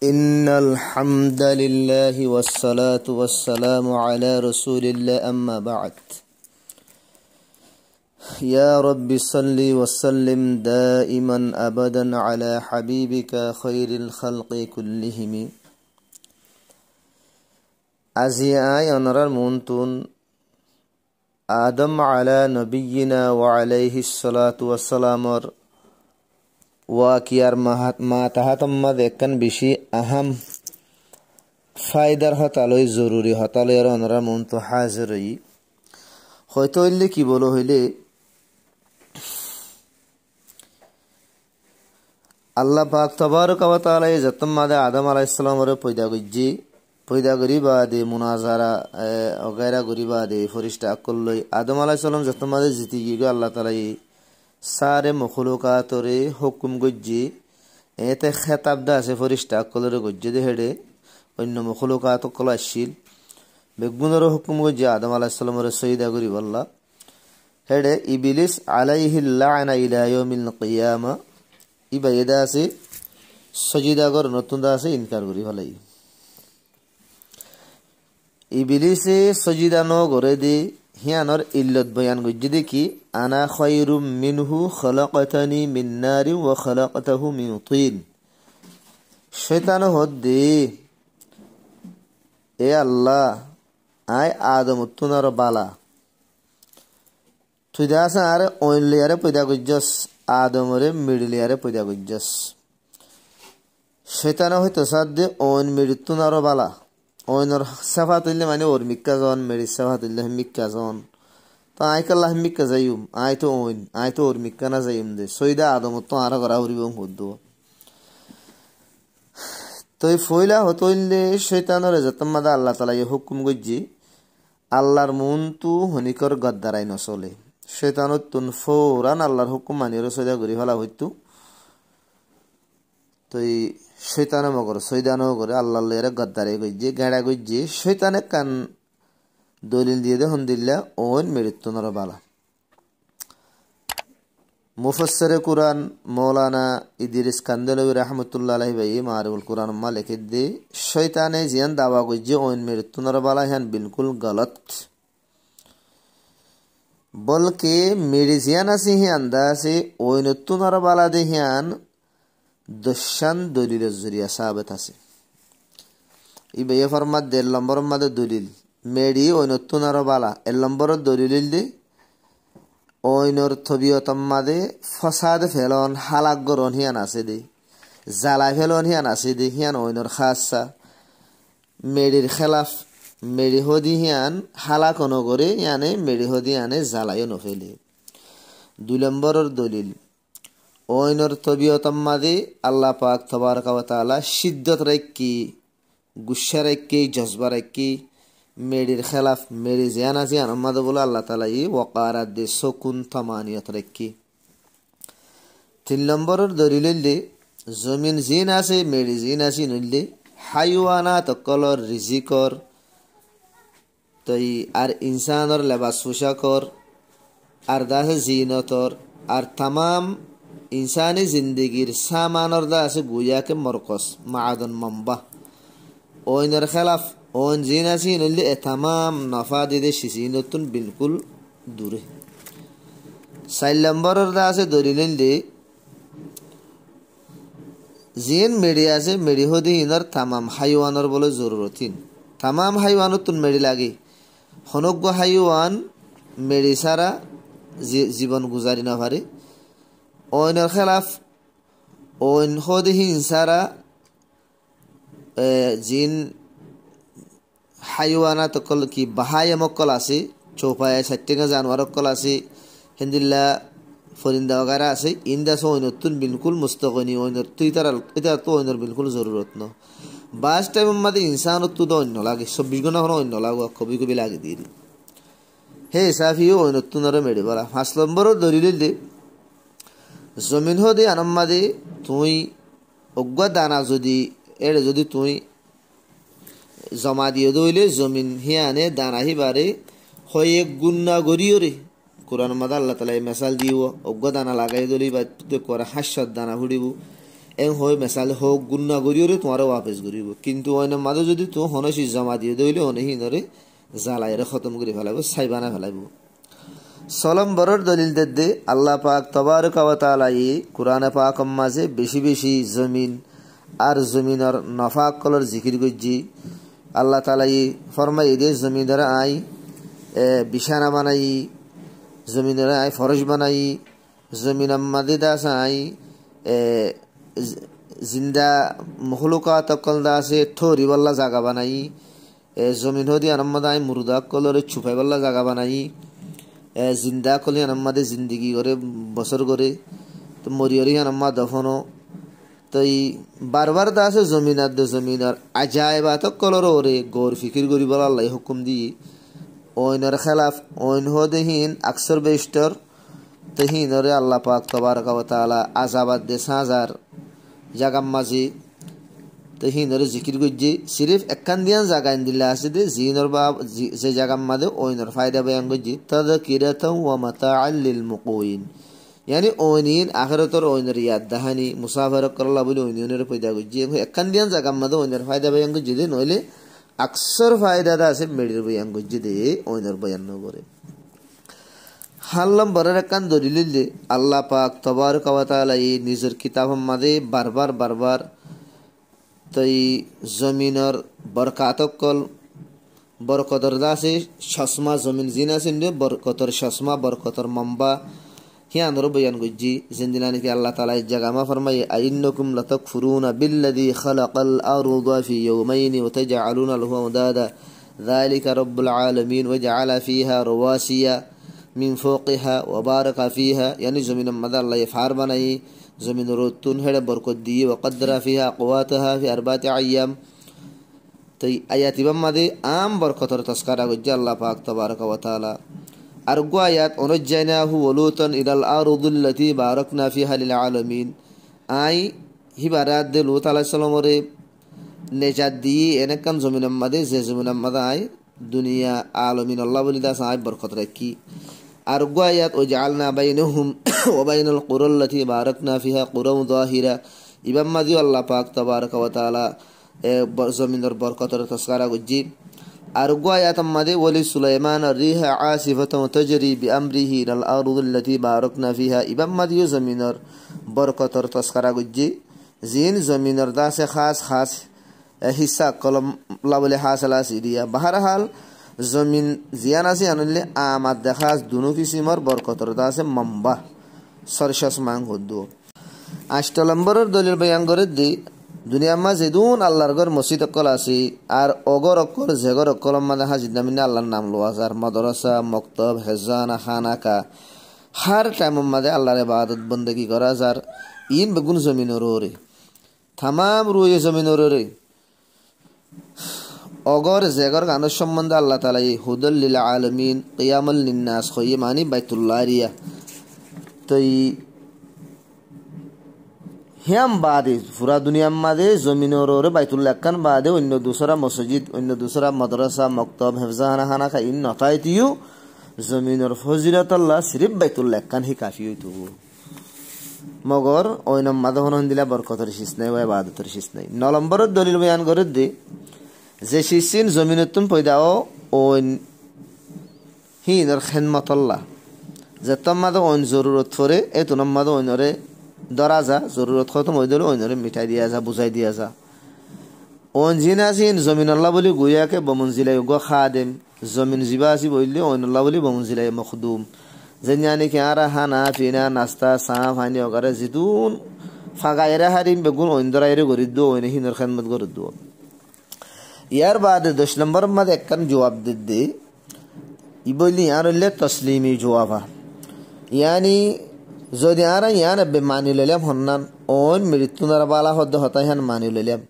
إن الحمد لله والصلاة والسلام على رسول الله أما بعد يا رب صل وسلم دائما أبدا على حبيبك خير الخلق كلهم أزياء ينرى المنتون آدم على نبينا وعليه الصلاة والسلام ওয়াকিয়ার মাতাহাতম্মাদ একখান বেশি আহাম ফায়দার হতালই জরুরি হতালই আর অনরা মন তো হাজিরই হয়তো হইলে কি বলো হইলে আল্লাহ পাক তাবারক ওয়া তাআলা যতম্মাদে আদম আলাইহিস সালামের পয়দা করি বাদে মুনাজারা ওগায়রা করি বাদে ফরিশতা আকলই আদম আলাইহিস সালাম যতম্মাদে জিতি গিয়ে আল্লাহ তাআলা সারে মখলুকাতরে হুকুম গজ্জি এতে খেতাব দা আছে ফরিশতা আকলরে গজ্জি দে হেডে অন্য মখলুকাত কল আসিল বেগুনর হুকুম গজ্জি আদম আলাইহিস সালামের সৈয়দা করি আল্লাহ হেডে ইবলিস আলাইহি লা'না ইলা ইয়াউমিল কিয়ামা ইবাইদা আছে সজিদা কর নতুন দা আছে ইনকার করি ভালাই ইবলিসে সজিদা ন করে দে হিয়ানর ইল্লত বয়ান গজ্জি দেখি আনা খায়রুম মিনহু খলাকতানি মিন নারিন ওয়া খলাকতাহু মিন তিন শয়তান হদ্দে এ আল্লাহ আই আদম তুনার বালা তুই দাস আর ওইন লেয়ারে পয়দা গজ্জস আদমরে মিডল লেয়ারে পয়দা গজ্জস শয়তান হয়তো সাদে ওইন মিডল তুনার বালা ওইনর সাফাতুল্লাহ মানে ওর মিক্কা জন মেরি সাফাতুল্লাহ মিক্কা জন তো আইকাল্লাহ মিক্কা যাইম আই তো ওর মিক্কা না যাইম দে সৈদা আদম তো আর করা হরিবং হদ্দ তো এই ফয়লা হতইলে শয়তানরে যতমাদা আল্লাহ তাআলা এই হুকুম গজ্জি আল্লাহর মন তু হনিকর গদ্দারাই ন চলে শয়তানত তুন ফৌরান আল্লাহর হুকুম মানির সৈদা করি ফেলা হইতো তো এই শয়তানে মগর সৈদানো করে আল্লাহ এর গদ্দারে গজ্জি গাড়া গজ্জি শয়তানে কান দলিল দিয়ে দে হন্দিল্লা ওন মৃত্যুনর বালা মুফাসসিরে কুরআন মাওলানা ইদ্রিস কান্দালভী রাহমাতুল্লাহ আলাইহি ভাই মারুল কুরআন মালিকে দে শয়তানে জিয়ান দাওয়া গজ্জি ওন মৃত্যুনর বালা হ্যান বিলকুল গলত বলকে মেরে জিয়ান আছে হি আন্দাসে ওন মৃত্যুনর বালা দে হ্যান দশান দলিলের জরিয়া সাবেত আছে এই বেয়ে ফরমাত 1.5 নম্বর মাদে দলিল মেডি ওইনতুনার বালা 1 নম্বর দলিল দে ওইনর তবিয়তম মাদে ফসাদ ফেলন হালাক গরন হিয়ান আছে দে জালা ফেলন হিয়ান আছে দে হিয়ান ওইনর খাসা মেডির খেলাফ মেডি হদি হিয়ান হালাক নগরে ইয়ানে মেডি হদি আনে জালায়ও নফেলে 2 নম্বরের দলিল ওইনর তবিয়তম মাদে আল্লাহ পাক তাবারক ওয়া তাআলা শিদ্দত রাখি গুসা রাখি জজবা রাখি মেডির খেলাফ মেরি জিয়ান আছে আনমাদ বলে আল্লাহ তাআলা ই ওয়াকারাত দে সুকুন তামানিয়ত রাখি 3 নম্বরের দলিল দে জমিন জিন আছে মেরি জিন আছে নইলে হাইওয়ানাত কলর রিজিকর তাই আর ইনসানর লেবাস পোশাকর আর দাহে জিনতর আর तमाम इंसानी जिंदगीर सामानर दा আছে গুয়াকে মরকস মাআদন মাম্বা ওইনর খেলাফ ওন জিনাসি নইলে तमाम নাফাদিদে শিসিনতুন বিলকুল দূরে 4 নম্বরের দা আছে দলিললে জিন মেডি আছে মেডি হদি ইনর तमाम হাইওয়ানর বলে জরুরতিন तमाम হাইওয়ানতুন মেডি লাগে হনগ্য হাইওয়ান মেডি সারা জীবন গুজারি না পারে ওইনর খেলাফ ওইন হদিহি ইনসারা জিন হাইওয়ানাত কল কি বাহায়ে মক্কল আছে চৌপায়ে সাতটিগা জানোয়ার কল আছে হিন্দিল্লা ফরিন্দা वगैरह আছে ইন্দা সোইনতুন বিলকুল মুস্তাগনি ওইনর তুইতার এটা তো ওইনর বিলকুল জরুরত ন বাস টাইম মধ্যে ইনসানত তো অন্য লাগে 24 ঘন্টা হলো অন্য লাগো কবি কবি লাগে দিরি হে সাফিও ওইনতুনরে মেডি বলা 5 নম্বর দলিল দে জমিন হদে আনম্মাদে তুই অজ্ঞ দানা যদি তুই জমা দিয়ে দইলে জমিন হিয়ানে দানা হিবারে হয়ে গুন্না গরিয়রে কোরআন মাদা আল্লাহ তাআলা মিসাল দিও অজ্ঞ দানা লাগাই দলি বা করা হাস্যত দানা হুড়িব এং হই মেসাল হোক গুন্না গরিয়রে তোমারে ওয়াপেস করিব কিন্তু অন্য মাঝে যদি তো হনসি জমা দিয়ে দইলে অনেহি নরে জালাইরে খতম করে ফেলাইব সাইবানা ফেলাইব সলম বরর দলিল দে আল্লাহ পাক তবারক ওয়া তাআলা কুরআনে পাক মাঝে বেশি বেশি জমিন আর জমিনের নফাক কলর জিকির গজ্জি আল্লাহ তাআলা ফরমাই দে জমিন দ্বারা আই বিছানা বানাই জমিন দ্বারা আই ফরশ বানাই জমিন মাদে দাস আই জিন্দা মখলুকাত কল দাসে থরি বল্লা জায়গা বানাই জমিন হদি আনম্মাদ আই মুর্দা কলরে ছুপাই বল্লা জায়গা বানাই জিন্দা কলি আনম্মাদে জিন্দিগি করে বছর করে তো মরিয়রি আনম্মা দফনো তো বারবার দাসে জমিনার দে জমিনার আজাইবাত কলর ওরে গৌর ফিকির করি বলা আল্লাহ হুকুম দি ওইনার খেলাফ ওইন হদেহীন আকসর বেস্টর তহিনরে আল্লাহ পাক তবারক ওয়া তাআলা আযাবাদ দে সাজার জাগাম মাঝে তহিনরে জিকির গজ্জি সিরিফ একখান দিয়ান জাগা ইন্দিল্লা আছে দে জিনর বা যে জাগাম মাঝে ওইনর ফায়দা বয়ান গজ্জি তাযকিরাতাও ওয়া মাতাআল লিল মুকুইন यानी ओनिन आखिरतर ओनर याद दहानी मुसाफर करला बोले ओनिनर पैदा गज्जी एकखान दियान जागाम मादे ओनर फायदा बयान गज्जी दे नइले अक्सर फायदा दा আছে মেডির বয়ান গজ্জি দে ওনর বয়ান ন করে হাল্লাম বরের একখান দলিল দে আল্লাহ পাক তবারক ওয়া তাআলা নিজের কিতাব মাদে বারবার তাই জমিনের বরকাতকল বরকতর দাসে শসমা জমিন জিনা সিনে বরকতর শসমা বরকতর মাম্বা হিয়ান র বয়ান গজ্জি জিন্দিলানি কি আল্লাহ তাআলা জাগামা ফরমাই আইন্নাকুম লাতাকফুরুনা বিল্লাযী খালাকাল আরদা ফি ইয়াওমাইনি ওয়া তাজআলুনা লাহু আনদাদা যালিকা রাব্বুল আলামিন ওয়া জাআলা ফিহা রাওয়াসিয়া মিন ফাওকিহা ওয়া বারাকা ফিহা ইয়ানি জমিন মাদা আল্লাহ ফার বানাই জমিন রতুন হেড়ে বরকত দিয়ে ওয়া কদ্দরা ফিহা আকওয়াতাহা ফি আরবাতি আইয়াম তাই আয়াতি বাম্মাদে আম বরকতর তাসকারা গজ্জি আল্লাহ পাক তাবারক ওয়া তাআলা আরগো আয়াত অনুজ্জাইনাহু ওয়ালুতান ইলাল আরদিল্লাতী বারাকনা ফিহা লিল আলামিন আই হিবারাত দে লুত আলাইহিস সালামরে নেজাত দি এনেকাম জমিনাম মাদে যে জমিনাম মাদে আই দুনিয়া আলামিন আল্লাহ বলি দাস আই বরকত রাখি আরগো আয়াত ওয়াজআলনা বাইনাহুম ওয়া বাইনাল কুরাল্লাতী বারাকনা ফিহা কুরাম যাহিরা ইবাম মাদি আল্লাহ পাক তাবারক ওয়া তাআলা জমিনের বরকতের তাসকারা গজ্জি আরগো আয়াত মাদে ওয়ালি সুলাইমান রিহা আসিফাতান তাজরি বিআমরিহি ইলাল আরদিল্লাতী বারাকনা ফিহা ইবাম মাদি জমিনের বরকতের তাসকারা গজ্জি জিন জমিনের দাসে খাস হিসা কলম লাবলে হাসালা সিরিয়া বাহরহাল জমিন জিয়ান আছে আনলে আমাদ দেখাস দুনো কিসিমর বরকতর দাসে মাম্বা সরশস মাং হদ্দু 8 নম্বরের দলিল বয়ান করে দি দুনিয়া মাঝে দুন আল্লাহর ঘর মসজিদ অকল আছে আর অগর অকল জেগর অকল মাঝে হাজির নামিনে আল্লাহর নাম লো আজার মাদ্রাসা মক্তব হেজানা খানাকা হার টাইম মাঝে আল্লাহর ইবাদত বন্দেগি করা যার ইন বেগুন জমিনের ওরে তামাম রুয়ে জমিনের ওরে অগর জেগর গানের সম্বন্ধে আল্লাহ তাআলা হুদাল লিল আলামিন কিয়ামাল লিন্নাস খয়ে মানি বাইতুল্লাহ রিয়া তই হিয়াম বাদে পুরা দুনিয়ার মাঝে জমিনের ওরে বাইতুল্লাহ একখান বাদে অন্য দুসরা মসজিদ অন্য দুসরা মাদ্রাসা মক্তব হেফজানা খানা খাই নতাইতিও জমিনের ফজিলত আল্লাহ সিরিফ বাইতুল্লাহ একখান হি কাফি হইতো মগর অন্য মাঝে হন দিলা বরকতের শীষ নাই ওয়া ইবাদতের শীষ নাই 9 নম্বরের দলিল বয়ান করে দে যে শিসিন জমিনতুন পয়দাও ওন হিনার খিদমত আল্লাহ যে তোমাদের ওন জরুরত পড়ে এই তো নম্মাদ ওনরে দরাজা জরুরত খতম হয়ে দিল ওইনরে মিঠাই দিয়া যা বুঝাই দিয়া যা ওন জিনাসিন জমিন আল্লাহ বলি গুয়াকে বমনজিলাই গো খাদেম জমিন জিবাসি বললে ওইন আল্লাহ বলি বমনজিলাই মখদুম জেনানি কি আরা হানা ফিনা নাস্তা সাফ হানি ওগারে জিদুন ফাগাইরা হারিম বেগুন ওইন দরাইরে গরি দো ওইন হিনর খিদমত গরি দো ইয়ার বাদে 10 নম্বর মধ্যে একখান জবাব দে ই বলি আর হইলে তসলিমি জবাবা ইয়ানি যদি আর ইয়ান বে মানি লইলাম হন্নান ওন মৃত্যু নার বালা হদ্দ হতাই হান মানি লইলাম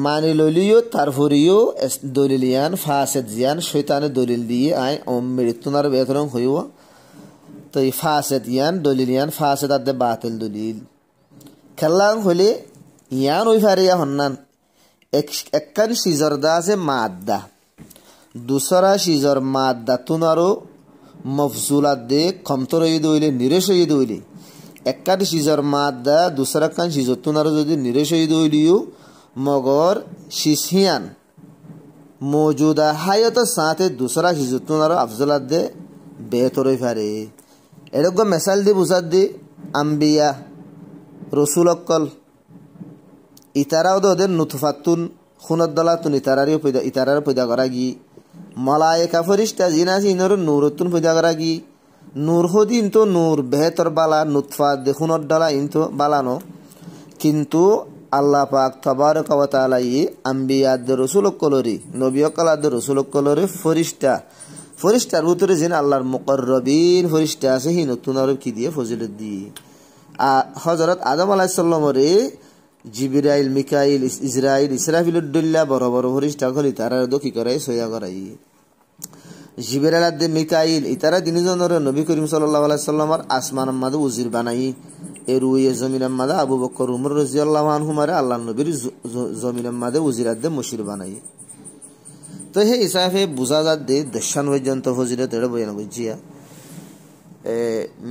মানি লইলিও তারপরিও দলিলিয়ান ফাসেদ জিয়ান শয়তানে দলিল দিয়ে আই ওম মৃত্যু নার বেতরং হইব তো এই ফাসেদ ইয়ান দলিলিয়ান ফাসেদ আদে বাতিল দলিল খেলাং হলে ইয়ান ওই ফারিয়া হন্নান একখান সিজর দা আছে মাদ্দা দুসরা সিজর মাদ্দা তুনারো মফজুলাত দে কমতর হয়ে দইলে নিরেশ হয়ে দইলে একখান সিজর মাদা দুসরা খান সিজর তুনারো যদি নিরেশহীদ হইলিও মগর শিসিয়ান মৌজুদা হায়ত সাথে দুসরা সিজর তুনারো আফজলাত দে বেহতর হই পারে এরকম মেসাল দি বুঝাত দি আম্বিয়া রসুল অক্কল ইতারাও দে ওদের নুতফাতুন খুনত দলাতুন ইতারার পয়দা করা গি মালায়েকা ফরিস্তা জিনাসি ইনর নূরতুন পয়দা করা গি নূর হদি ইনতো নূর বেহতর বালা নুতফা দেখুনত ডালা ইনতো বালানো কিন্তু আল্লাহ পাক তাবারক ওয়া তাআলা আম্বিয়াদ রসুল অক্কলরি নবী অক্কলাদ রসুল অক্কলরি ফরিস্তার ভিতরে যেন আল্লাহর মুকররবিন ফরিস্তা আছে হি নতুন আরব কি দিয়ে ফজিলত দিয়ে হযরত আদম আলাইহিস সালামরে জিবরাইল মিকাইল ইসরাইল ইসরাফিলুদ্দুল্লাহ বড় বড় ফরিস্তা কলি তারা কি করে সয়া করাই জিবরাইল আদ মিকাইল ইতারা দিনজনের নবী করিম সাল্লাল্লাহু আলাইহি সাল্লামের আসমান মাদে উজির বানাই এর উয়ে জমিন মাদে আবু বকর উমর রাদিয়াল্লাহু আনহুমারে আল্লাহর নবীর জমিন মাদে উজির আদ মুশির বানাই তো হে হিসাবে বুঝা যাত দে দশান পর্যন্ত ফজিলত এর বয়ান কইছিয়া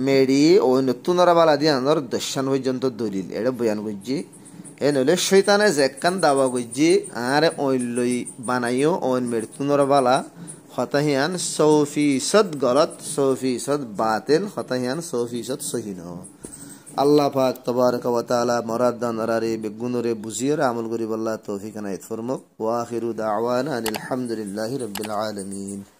মেডি ও নতুনরা বালা দিয়া আনর দশান পর্যন্ত দলিল এর বয়ান কইছি এ নলে শয়তানে যেকান দাবা কইছি আর ওইলই বানাইও ওন মেডতুনরা বালা খতাহিয়ান 100% গলত 100% বাতিল খতাহিয়ান 100% সহিহ আল্লাহ পাক তাবারক ওয়া তাআলা মুরাদান আরারে বেগুনরে বুজিয়র আমল করি আল্লাহ তৌফিক আনায়াত ফরমাক ওয়া আখিরু দাওয়ানা আলহামদুলিল্লাহি রাব্বিল আলামিন।